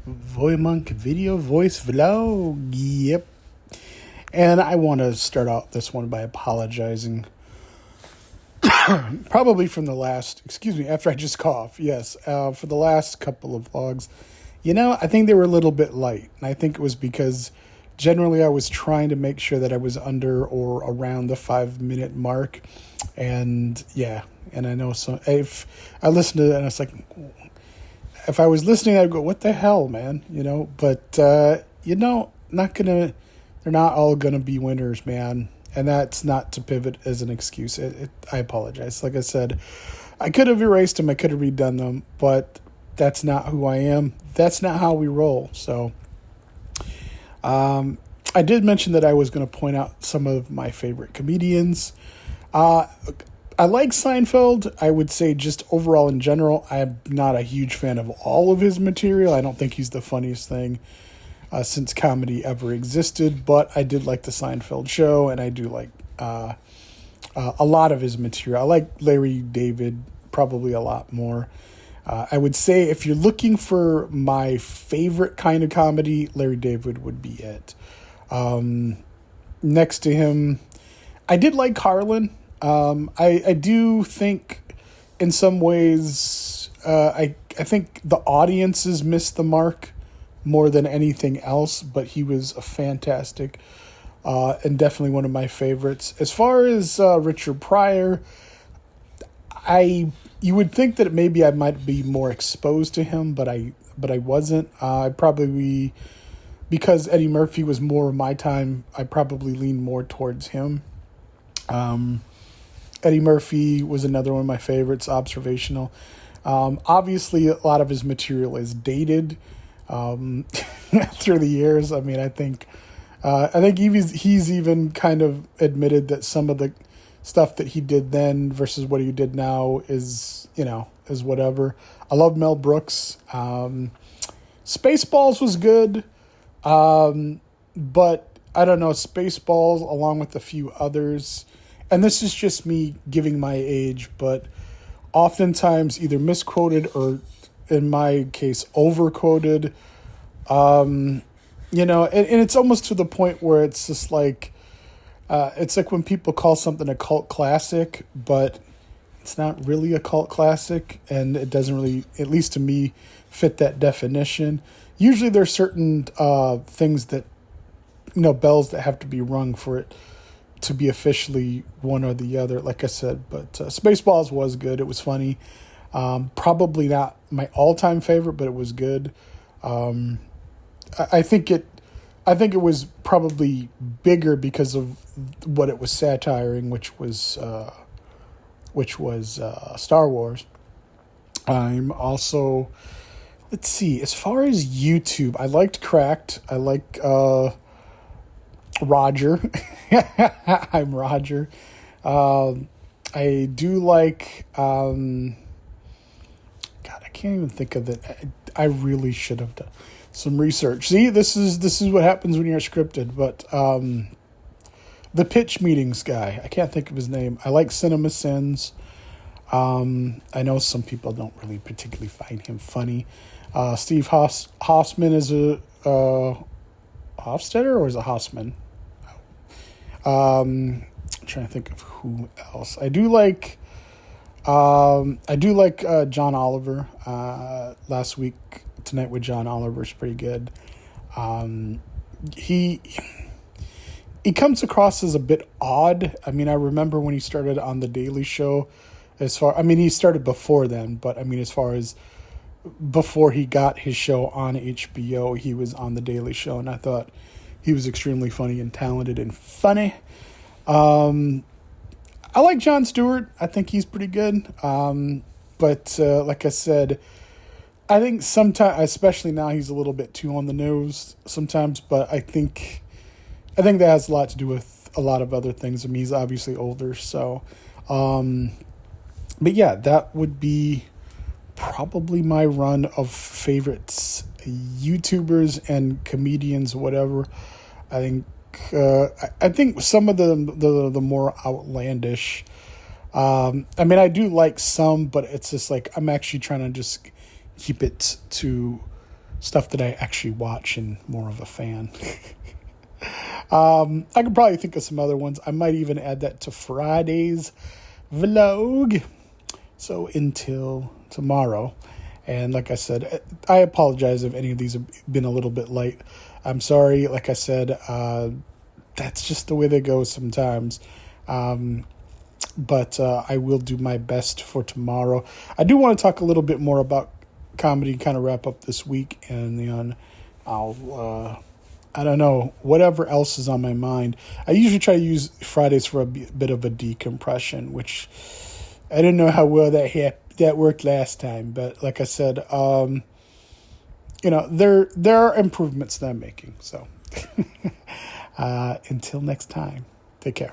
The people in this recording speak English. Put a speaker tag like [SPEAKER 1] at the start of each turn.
[SPEAKER 1] VoyMonk video voice vlog. Yep. And I want to start out this one by apologizing. Probably from the last, after I just coughed. Yes, for the last couple of vlogs. I think they were a little bit light. And I think it was because generally I was trying to make sure that I was under or around the 5-minute mark. And and I know if I listened to it and it's like, if I was listening, I'd go, what the hell, man? But, they're not all going to be winners, man. And that's not to pivot as an excuse. I apologize. Like I said, I could have erased them. I could have redone them, but that's not who I am. That's not how we roll. So, I did mention that I was going to point out some of my favorite comedians. I like Seinfeld. I would say just overall in general, I'm not a huge fan of all of his material. I don't think he's the funniest thing since comedy ever existed, but I did like the Seinfeld show, and I do like a lot of his material. I like Larry David probably a lot more. I would say if you're looking for my favorite kind of comedy, Larry David would be it. Next to him, I did like Carlin. I do think in some ways, I think the audiences missed the mark more than anything else, but he was a fantastic, and definitely one of my favorites. As far as, Richard Pryor, you would think that maybe I might be more exposed to him, but I wasn't. Because Eddie Murphy was more of my time, I probably leaned more towards him. Eddie Murphy was another one of my favorites, observational. Obviously, a lot of his material is dated through the years. I mean, I think he's even kind of admitted that some of the stuff that he did then versus what he did now is whatever. I love Mel Brooks. Spaceballs was good, but I don't know, Spaceballs along with a few others. And this is just me giving my age, but oftentimes either misquoted or, in my case, overquoted. And it's almost to the point where it's just like, it's like when people call something a cult classic, but it's not really a cult classic, and it doesn't really, at least to me, fit that definition. Usually there's certain things that, bells that have to be rung for it to be officially one or the other, like I said. But Spaceballs was good. It was funny. Probably not my all-time favorite, but it was good. I think it was probably bigger because of what it was satiring, which was Star Wars. I'm also, let's see, as far as YouTube, I liked Cracked. I like Roger. I'm Roger. I do like, God, I can't even think of it. I really should have done some research. See, this is what happens when you're scripted. But the Pitch Meetings guy, I can't think of his name. I like Cinema Sins. I know some people don't really particularly find him funny. Steve Hoffman is a Hofstetter, or is it Hoffman? I'm trying to think of who else. I do like John Oliver. Last week, Tonight with John Oliver is pretty good. He comes across as a bit odd. I mean, I remember when he started on The Daily Show. He started before then, but as far as before he got his show on HBO, he was on The Daily Show, and I thought he was extremely funny and talented and funny. I like Jon Stewart. I think he's pretty good. But like I said, I think sometimes, especially now, he's a little bit too on the nose sometimes. But I think that has a lot to do with a lot of other things. He's obviously older. So, but yeah, that would be probably my run of favorites, YouTubers and comedians, whatever. I think some of the more outlandish. I do like some, but it's just like I'm actually trying to just keep it to stuff that I actually watch and more of a fan. I could probably think of some other ones. I might even add that to Friday's vlog. So until tomorrow. And like I said, I apologize if any of these have been a little bit late. I'm sorry. Like I said, that's just the way they go sometimes. But I will do my best for tomorrow. I do want to talk a little bit more about comedy, kind of wrap up this week. And then I'll, I don't know, whatever else is on my mind. I usually try to use Fridays for a bit of a decompression, which I didn't know how well that worked last time. But like I said, there are improvements that I'm making. So until next time, take care.